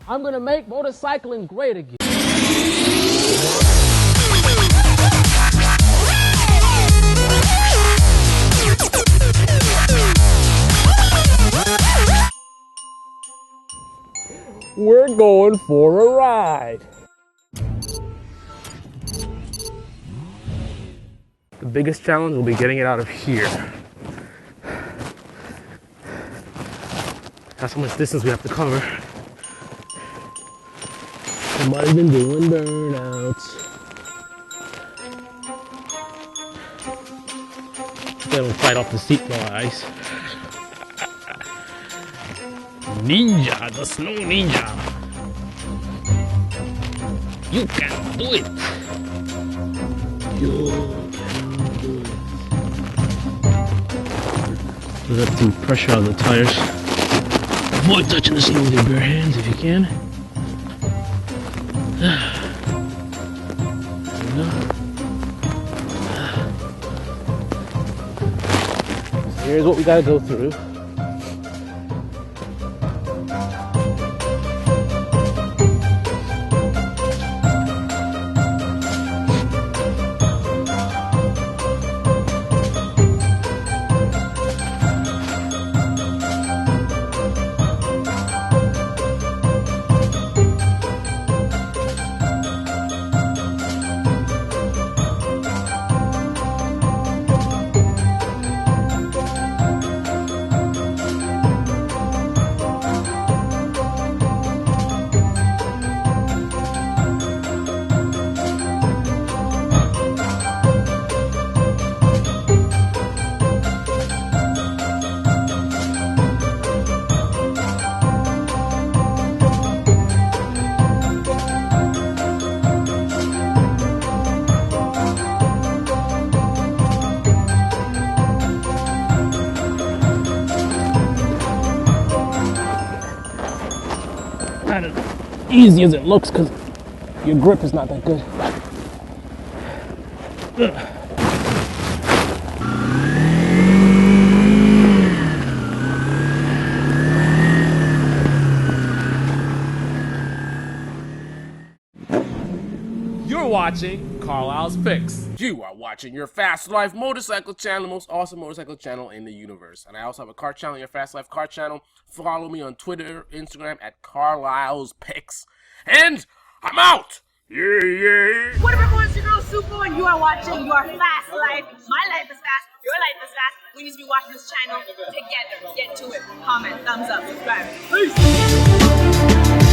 I'm gonna make motorcycling great again. We're going for a ride. The biggest challenge will be getting it out of here. That's how much distance we have to cover. Somebody's been doing burnouts. They don't fight off the seat no ice. Ninja, the snow ninja. You can do it. You can do it. So that's the pressure on the tires. Avoid touching the snow with your bare hands if you can. There we go. So here's what we gotta go through. Not as easy as it looks because your grip is not that good. You're watching Carlisle's Picks. You are watching your Fast Life motorcycle channel, the most awesome motorcycle channel in the universe. And I also have a car channel, your Fast Life car channel. Follow me on Twitter, Instagram at Carlisle's Picks. And I'm out! Yeah! What up, everyone? It's your girl Supo, and you are watching your Fast Life. My life is fast. Your life is fast. We need to be watching this channel together. Get to it. Comment, thumbs up, subscribe. Peace!